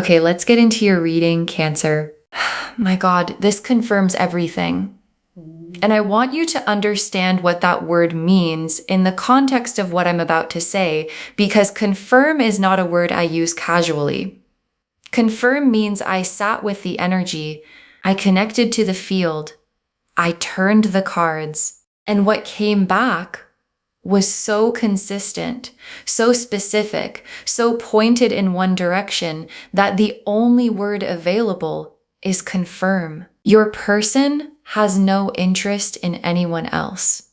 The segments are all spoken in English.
Okay, let's get into your reading, Cancer. My God, this confirms everything. And I want you to understand what that word means in the context of what I'm about to say, because confirm is not a word I use casually. Confirm means I sat with the energy, I connected to the field, I turned the cards, and what came back was so consistent, so specific, so pointed in one direction that the only word available is confirm. Your person has no interest in anyone else.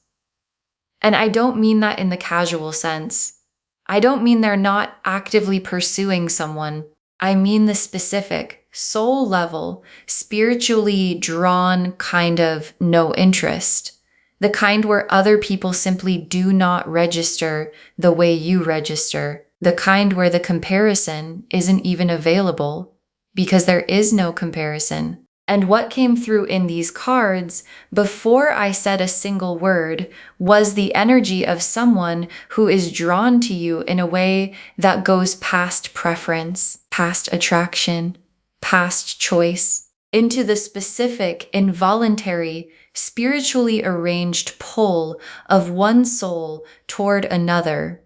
And I don't mean that in the casual sense. I don't mean they're not actively pursuing someone. I mean the specific, soul level, spiritually drawn kind of no interest. The kind where other people simply do not register the way you register. The kind where the comparison isn't even available because there is no comparison. And what came through in these cards, before I said a single word, was the energy of someone who is drawn to you in a way that goes past preference, past attraction, past choice, into the specific, involuntary, spiritually arranged pull of one soul toward another.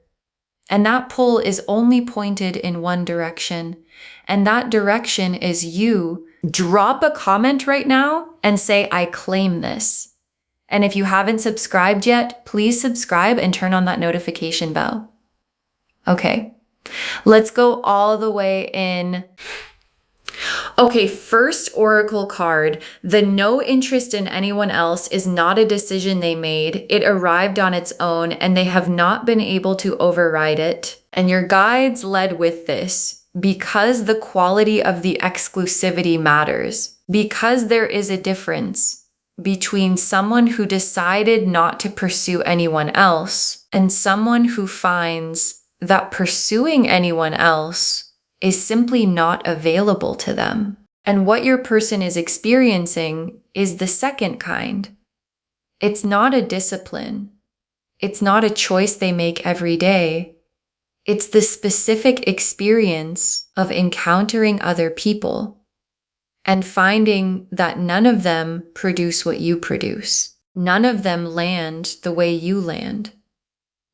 And that pull is only pointed in one direction. And that direction is you. Drop a comment right now and say, I claim this. And if you haven't subscribed yet, please subscribe and turn on that notification bell. Okay, let's go all the way in. Okay, first oracle card. The no interest in anyone else is not a decision they made. It arrived on its own and they have not been able to override it. And your guides led with this because the quality of the exclusivity matters. Because there is a difference between someone who decided not to pursue anyone else and someone who finds that pursuing anyone else is simply not available to them. And what your person is experiencing is the second kind. It's not a discipline. It's not a choice they make every day. It's the specific experience of encountering other people and finding that none of them produce what you produce. None of them land the way you land.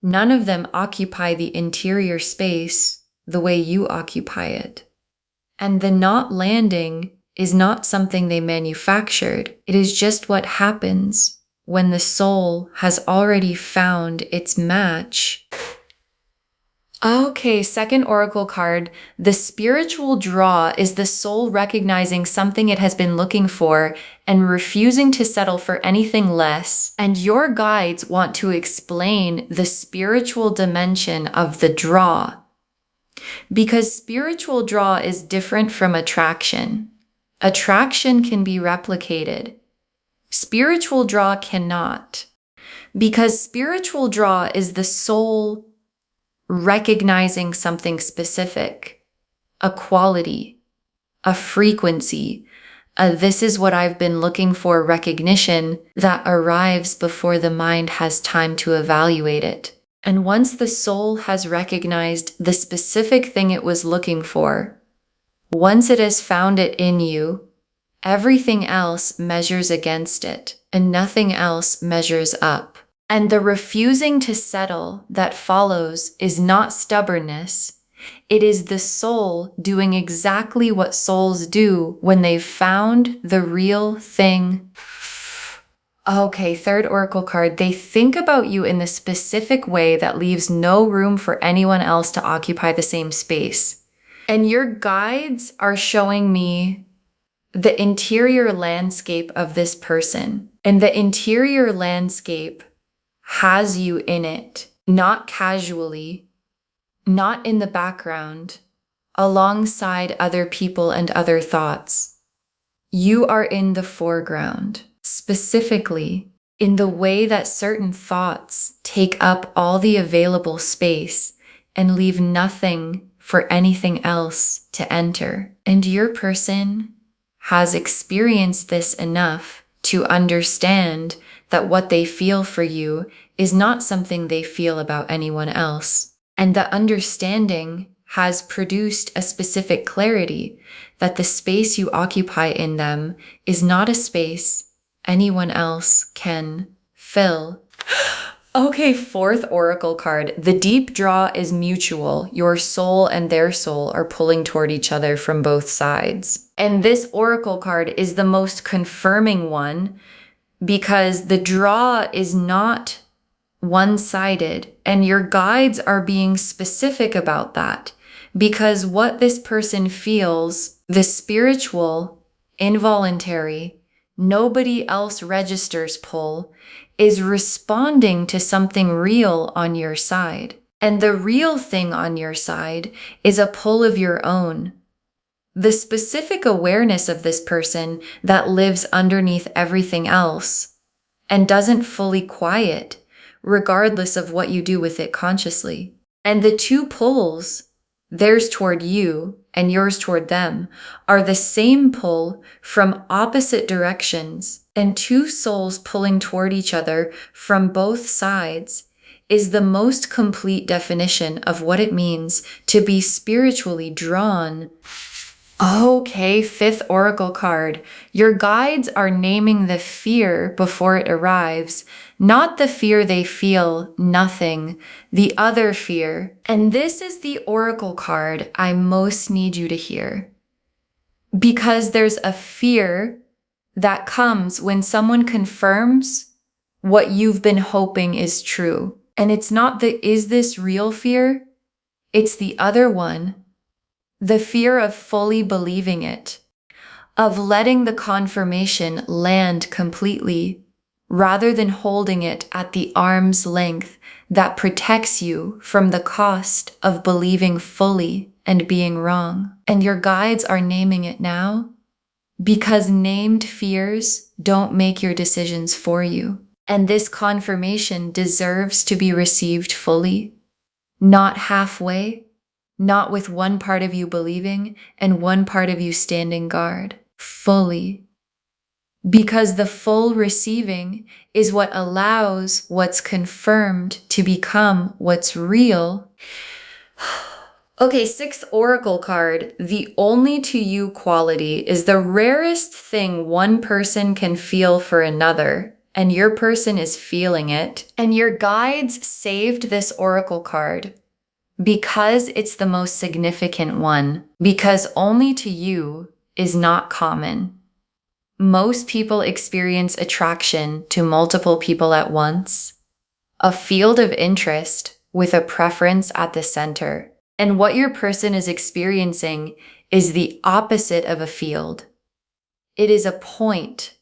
None of them occupy the interior space the way you occupy it. And the not landing is not something they manufactured. It is just what happens when the soul has already found its match. Okay, second oracle card. The spiritual draw is the soul recognizing something it has been looking for and refusing to settle for anything less. And your guides want to explain the spiritual dimension of the draw. Because spiritual draw is different from attraction. Attraction can be replicated. Spiritual draw cannot. Because spiritual draw is the soul recognizing something specific, a quality, a frequency, this is what I've been looking for recognition that arrives before the mind has time to evaluate it. And once the soul has recognized the specific thing it was looking for, once it has found it in you, everything else measures against it and nothing else measures up. And the refusing to settle that follows is not stubbornness. It is the soul doing exactly what souls do when they've found the real thing. Okay, third oracle card. They think about you in the specific way that leaves no room for anyone else to occupy the same space. And your guides are showing me the interior landscape of this person. And the interior landscape has you in it, not casually, not in the background, alongside other people and other thoughts. You are in the foreground, specifically in the way that certain thoughts take up all the available space and leave nothing for anything else to enter. And your person has experienced this enough to understand that what they feel for you is not something they feel about anyone else. And the understanding has produced a specific clarity that the space you occupy in them is not a space anyone else can fill. Okay, fourth oracle card. The deep draw is mutual. Your soul and their soul are pulling toward each other from both sides. And this oracle card is the most confirming one because the draw is not one-sided, and your guides are being specific about that because what this person feels, the spiritual, involuntary, nobody else registers pull, is responding to something real on your side. And the real thing on your side is a pull of your own. The specific awareness of this person that lives underneath everything else and doesn't fully quiet, regardless of what you do with it consciously. And the two pulls, theirs toward you and yours toward them, are the same pull from opposite directions, and two souls pulling toward each other from both sides is the most complete definition of what it means to be spiritually drawn. Okay, fifth oracle card. Your guides are naming the fear before it arrives, not the fear they feel, nothing, the other fear. And this is the oracle card I most need you to hear. Because there's a fear that comes when someone confirms what you've been hoping is true. And it's not the is this real fear? It's the other one. The fear of fully believing it, of letting the confirmation land completely, rather than holding it at the arm's length that protects you from the cost of believing fully and being wrong. And your guides are naming it now because named fears don't make your decisions for you. And this confirmation deserves to be received fully, not halfway, not with one part of you believing and one part of you standing guard, fully. Because the full receiving is what allows what's confirmed to become what's real. Okay, sixth oracle card. The only to you quality is the rarest thing one person can feel for another, and your person is feeling it. And your guides saved this oracle card because it's the most significant one, because only to you is not common. Most people experience attraction to multiple people at once, a field of interest with a preference at the center. And what your person is experiencing is the opposite of a field. It is a point,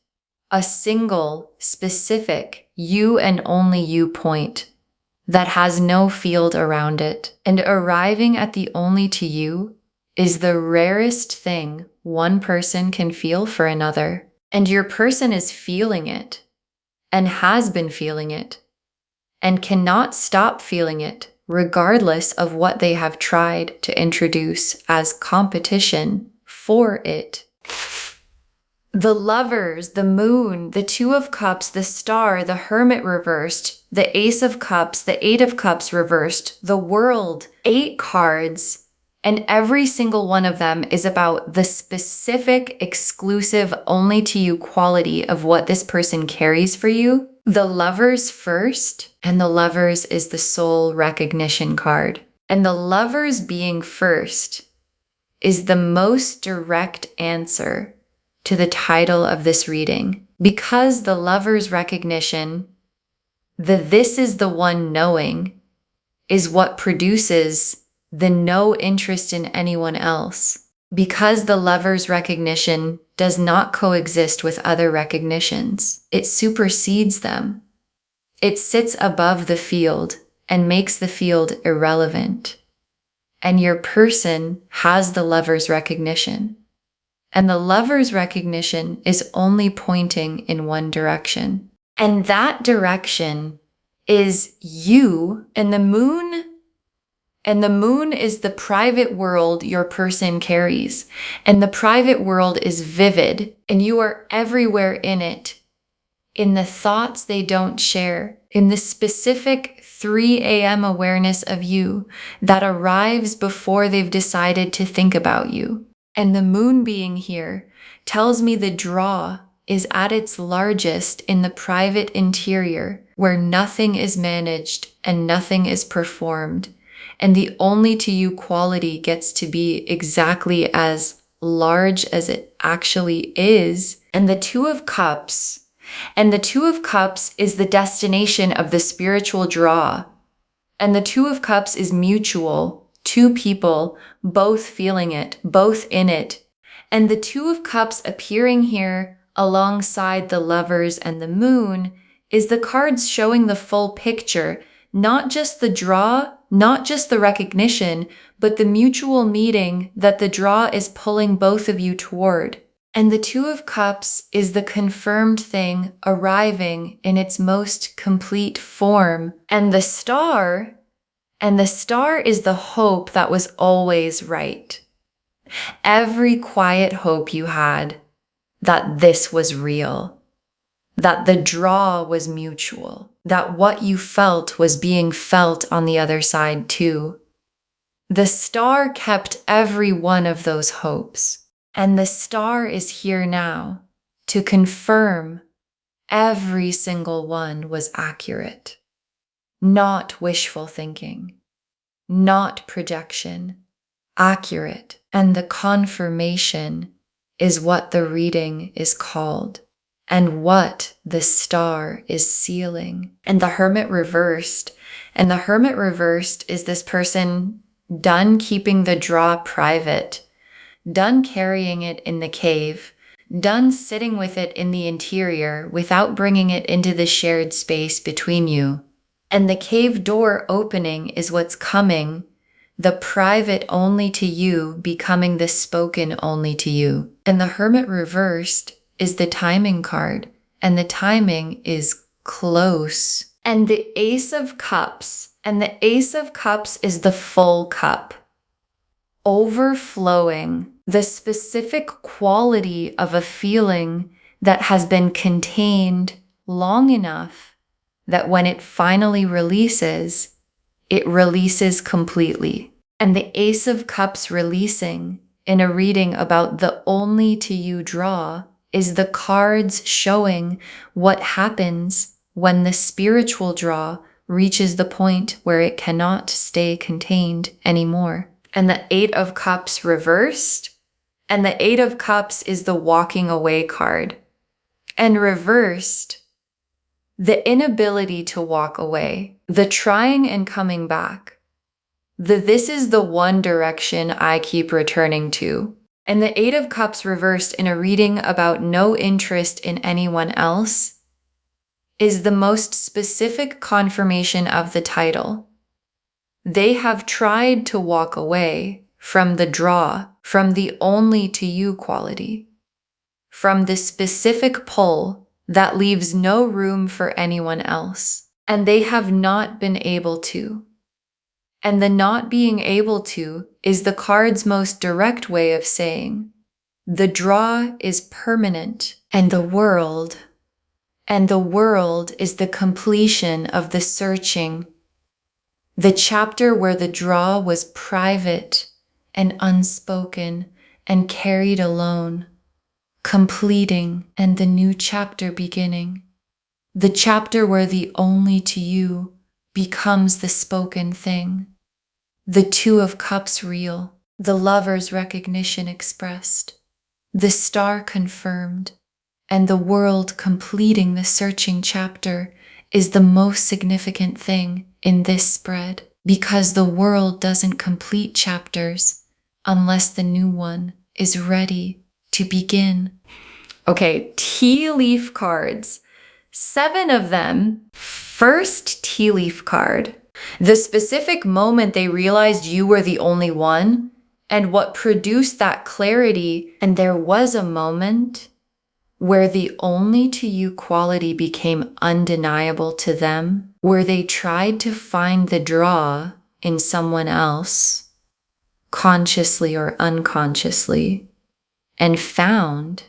a single, specific, you and only you point that has no field around it. And arriving at the only to you is the rarest thing one person can feel for another. And your person is feeling it and has been feeling it and cannot stop feeling it regardless of what they have tried to introduce as competition for it. The Lovers, the Moon, the Two of Cups, the Star, the Hermit reversed, the Ace of Cups, the Eight of Cups reversed, the World, 8 cards, and every single one of them is about the specific, exclusive, only to you quality of what this person carries for you. The Lovers first, and the Lovers is the soul recognition card. And the Lovers being first is the most direct answer to the title of this reading, because the Lover's recognition, the this is the one knowing, is what produces the no interest in anyone else. Because the Lover's recognition does not coexist with other recognitions, it supersedes them. It sits above the field and makes the field irrelevant. And your person has the Lover's recognition. And the Lover's recognition is only pointing in one direction. And that direction is you and the moon. And the moon is the private world your person carries. And the private world is vivid, and you are everywhere in it. in the thoughts they don't share, in the specific 3 a.m. awareness of you that arrives before they've decided to think about you. And the moon being here tells me the draw is at its largest in the private interior, where nothing is managed and nothing is performed, and the only to you quality gets to be exactly as large as it actually is. And the Two of Cups is the destination of the spiritual draw. And the Two of Cups is mutual, two people, both feeling it, both in it. And the Two of Cups appearing here alongside the Lovers and the Moon is the cards showing the full picture, not just the draw, not just the recognition, but the mutual meeting that the draw is pulling both of you toward. And the Two of Cups is the confirmed thing arriving in its most complete form. And the Star is the hope that was always right. Every quiet hope you had that this was real, that the draw was mutual, that what you felt was being felt on the other side too. The Star kept every one of those hopes. And the Star is here now to confirm every single one was accurate. Not wishful thinking, not projection, accurate. And the confirmation is what the reading is called and what the Star is sealing. And the Hermit reversed. And the Hermit reversed is this person done keeping the draw private, done carrying it in the cave, done sitting with it in the interior without bringing it into the shared space between you. And the cave door opening is what's coming, the private only to you becoming the spoken only to you. And the Hermit reversed is the timing card, and the timing is close. And the Ace of Cups, is the full cup, overflowing, the specific quality of a feeling that has been contained long enough that when it finally releases, it releases completely. And the Ace of Cups releasing in a reading about the only to you draw is the cards showing what happens when the spiritual draw reaches the point where it cannot stay contained anymore. And the Eight of Cups reversed, and the Eight of Cups is the walking away card. And reversed, the inability to walk away, the trying and coming back, this is the one direction I keep returning to. And the Eight of Cups reversed in a reading about no interest in anyone else is the most specific confirmation of the title. They have tried to walk away from the draw, from the only to you quality, from the specific pull that leaves no room for anyone else. And they have not been able to. And the not being able to is the card's most direct way of saying, the draw is permanent, and the world is the completion of the searching, the chapter where the draw was private and unspoken and carried alone, completing, and the new chapter beginning, the chapter where the only to you becomes the spoken thing, the Two of Cups real, the Lover's recognition expressed, the Star confirmed, and the world completing the searching chapter is the most significant thing in this spread, because the world doesn't complete chapters unless the new one is ready to begin. Okay, tea leaf cards. 7 of them. First tea leaf card. The specific moment they realized you were the only one, and what produced that clarity. And there was a moment where the only to you quality became undeniable to them, where they tried to find the draw in someone else, consciously or unconsciously, and found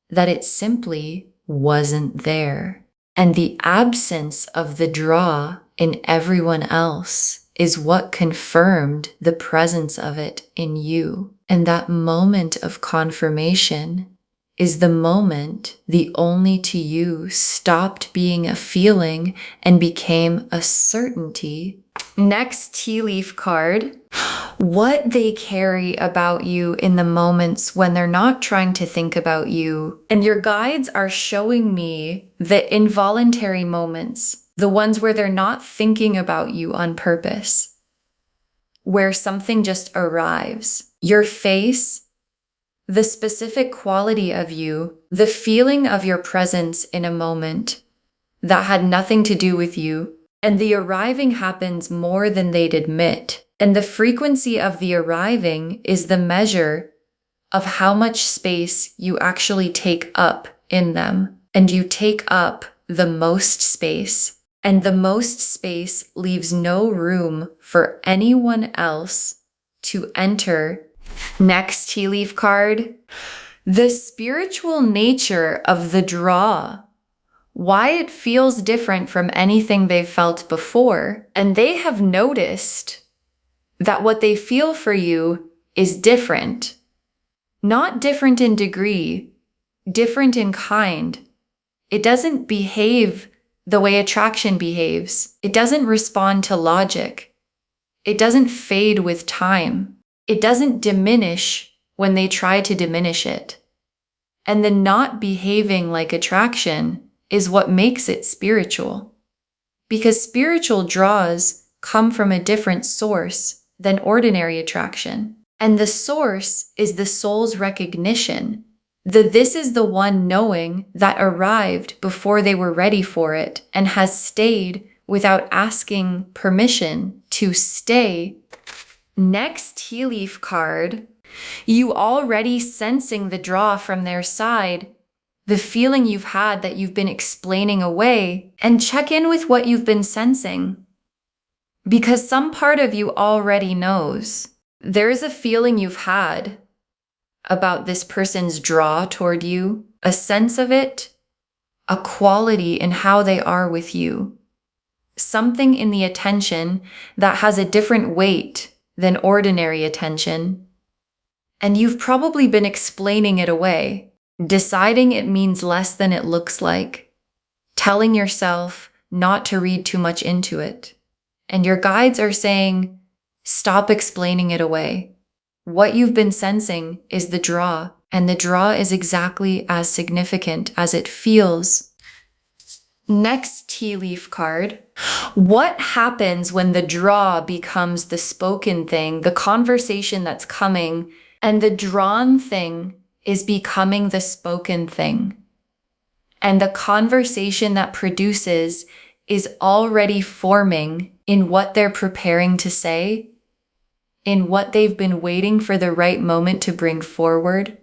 that it simply wasn't there. And the absence of the draw in everyone else is what confirmed the presence of it in you. And that moment of confirmation is the moment the only to you stopped being a feeling and became a certainty. Next tea leaf card. What they carry about you in the moments when they're not trying to think about you. And your guides are showing me the involuntary moments, the ones where they're not thinking about you on purpose, where something just arrives. Your face, the specific quality of you, the feeling of your presence in a moment that had nothing to do with you. And the arriving happens more than they'd admit. And the frequency of the arriving is the measure of how much space you actually take up in them. And you take up the most space. And the most space leaves no room for anyone else to enter. Next tea leaf card. The spiritual nature of the draw. Why it feels different from anything they've felt before. And they have noticed that what they feel for you is different. Not different in degree, different in kind. It doesn't behave the way attraction behaves. It doesn't respond to logic. It doesn't fade with time. It doesn't diminish when they try to diminish it. And the not behaving like attraction is what makes it spiritual. Because spiritual draws come from a different source than ordinary attraction. And the source is the soul's recognition. This is the one knowing that arrived before they were ready for it and has stayed without asking permission to stay. Next tea leaf card. You already sensing the draw from their side, the feeling you've had that you've been explaining away, and check in with what you've been sensing. Because some part of you already knows. There's a feeling you've had about this person's draw toward you, a sense of it, a quality in how they are with you. Something in the attention that has a different weight than ordinary attention. And you've probably been explaining it away, deciding it means less than it looks like, telling yourself not to read too much into it. And your guides are saying, stop explaining it away. What you've been sensing is the draw, and the draw is exactly as significant as it feels. Next tea leaf card. What happens when the draw becomes the spoken thing, the conversation that's coming, and the drawn thing is becoming the spoken thing? And the conversation that produces is already forming in what they're preparing to say, in what they've been waiting for the right moment to bring forward,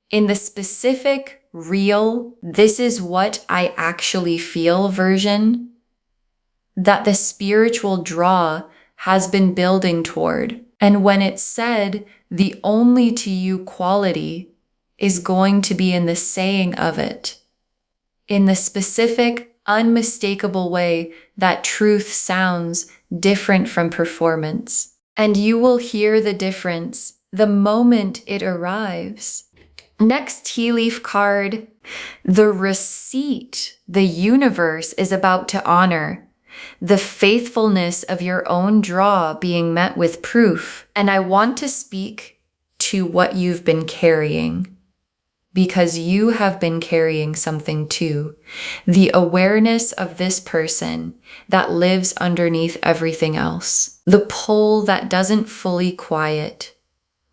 in the specific, real, this is what I actually feel version that the spiritual draw has been building toward. And when it's said, the only to you quality is going to be in the saying of it, in the specific, unmistakable way that truth sounds different from performance. And you will hear the difference the moment it arrives. Next tea leaf card. The receipt the universe is about to honor. The faithfulness of your own draw being met with proof. And I want to speak to what you've been carrying. Because you have been carrying something too. The awareness of this person that lives underneath everything else. The pull that doesn't fully quiet,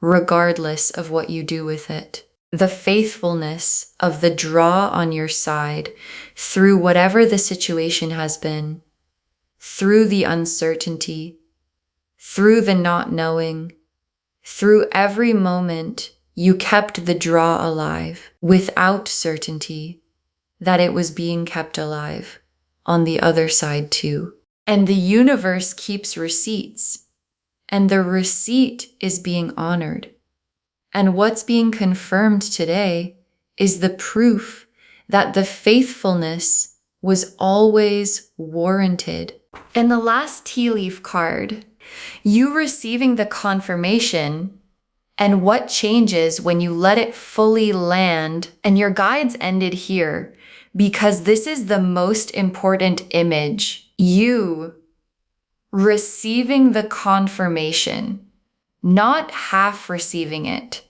regardless of what you do with it. The faithfulness of the draw on your side through whatever the situation has been. Through the uncertainty. Through the not knowing. Through every moment you kept the draw alive without certainty that it was being kept alive on the other side too. And the universe keeps receipts, and the receipt is being honored. And what's being confirmed today is the proof that the faithfulness was always warranted. In the last tea leaf card, you receiving the confirmation and what changes when you let it fully land, and your guides ended here because this is the most important image. You receiving the confirmation, not half receiving it,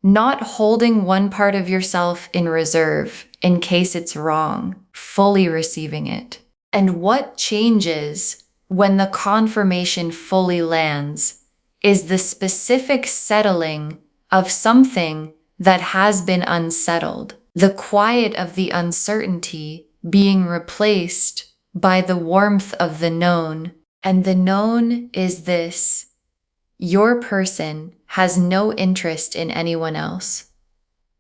not holding one part of yourself in reserve in case it's wrong, fully receiving it. And what changes when the confirmation fully lands is the specific settling of something that has been unsettled. The quiet of the uncertainty being replaced by the warmth of the known. And the known is this: your person has no interest in anyone else.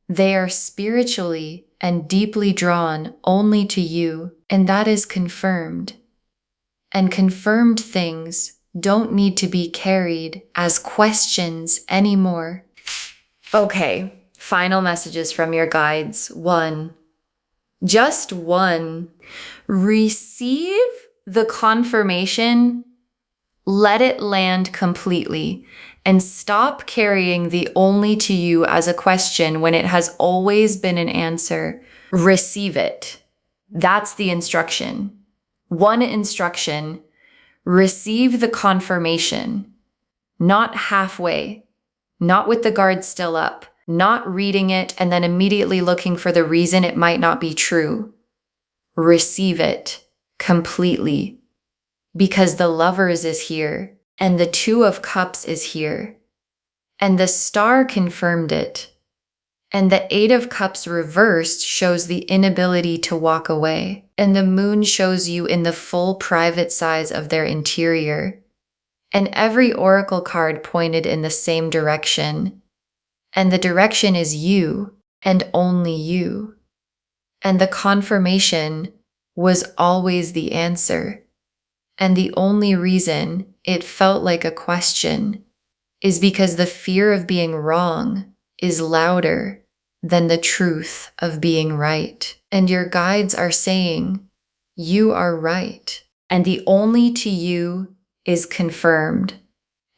They are spiritually and deeply drawn only to you, and that is confirmed. And confirmed things don't need to be carried as questions anymore. Okay, final messages from your guides. 1. Just 1. Receive the confirmation, let it land completely, and stop carrying the only to you as a question when it has always been an answer. Receive it. That's the instruction. 1 instruction: receive the confirmation, not halfway, not with the guard still up, not reading it and then immediately looking for the reason it might not be true. Receive it completely, because the Lovers is here and the 2 of Cups is here, and the Star confirmed it, and the 8 of Cups reversed shows the inability to walk away, and the Moon shows you in the full private size of their interior, and every oracle card pointed in the same direction, and the direction is you and only you, and the confirmation was always the answer, and the only reason it felt like a question is because the fear of being wrong is louder than the truth of being right. And your guides are saying, you are right. And the only to you is confirmed.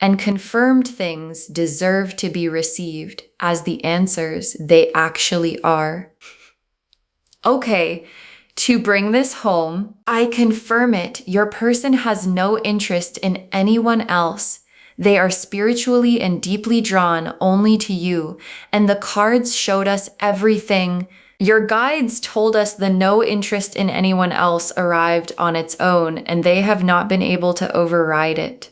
And confirmed things deserve to be received as the answers they actually are. Okay, to bring this home, I confirm it. Your person has no interest in anyone else. They are spiritually and deeply drawn only to you, and the cards showed us everything. Your guides told us the no interest in anyone else arrived on its own, and they have not been able to override it.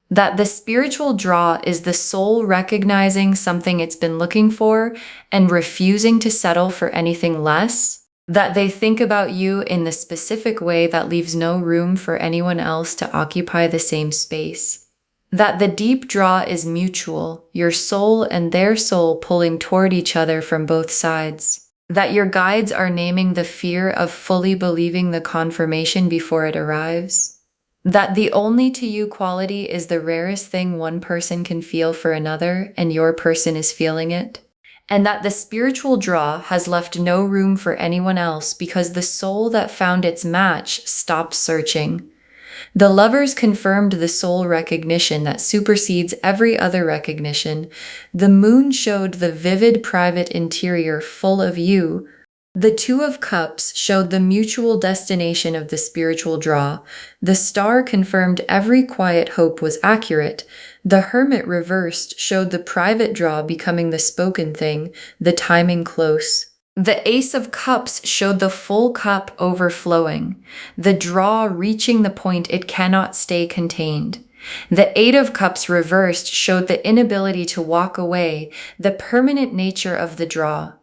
That the spiritual draw is the soul recognizing something it's been looking for and refusing to settle for anything less. That they think about you in the specific way that leaves no room for anyone else to occupy the same space. That the deep draw is mutual, your soul and their soul pulling toward each other from both sides. That your guides are naming the fear of fully believing the confirmation before it arrives. That the only to you quality is the rarest thing one person can feel for another, and your person is feeling it. And that the spiritual draw has left no room for anyone else because the soul that found its match stopped searching. The Lovers confirmed the soul recognition that supersedes every other recognition. The Moon showed the vivid private interior full of you. The 2 of Cups showed the mutual destination of the spiritual draw. The Star confirmed every quiet hope was accurate. The Hermit reversed showed the private draw becoming the spoken thing, the timing close. The Ace of Cups showed the full cup overflowing, the draw reaching the point it cannot stay contained. The 8 of Cups reversed showed the inability to walk away, the permanent nature of the draw.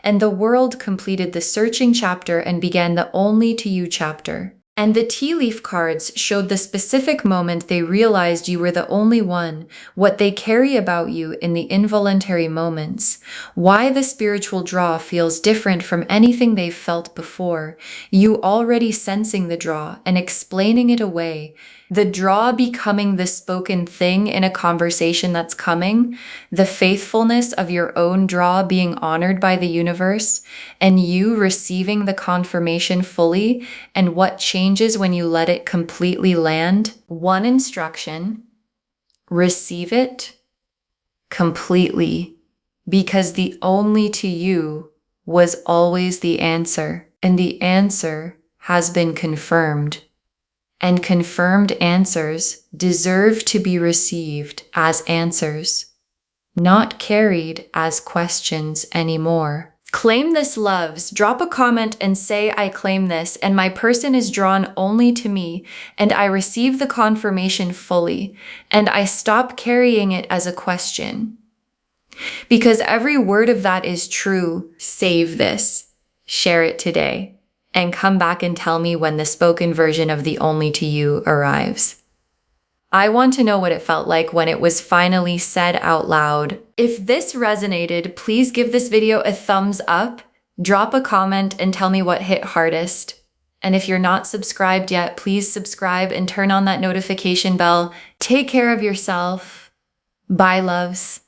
And the World completed the searching chapter and began the only to you chapter. And the tea leaf cards showed the specific moment they realized you were the only one, what they carry about you in the involuntary moments, why the spiritual draw feels different from anything they've felt before, you already sensing the draw and explaining it away, The draw becoming the spoken thing in a conversation that's coming, the faithfulness of your own draw being honored by the universe, and you receiving the confirmation fully, and what changes when you let it completely land. One instruction: receive it completely, because the only to you was always the answer, and the answer has been confirmed. And confirmed answers deserve to be received as answers, not carried as questions anymore. Claim this, loves. Drop a comment and say, I claim this, and my person is drawn only to me, and I receive the confirmation fully, and I stop carrying it as a question. Because every word of that is true. Save this. Share it today. And come back and tell me when the spoken version of the only to you arrives. I want to know what it felt like when it was finally said out loud. If this resonated, please give this video a thumbs up, drop a comment, and tell me what hit hardest. And if you're not subscribed yet, please subscribe and turn on that notification bell. Take care of yourself. Bye, loves.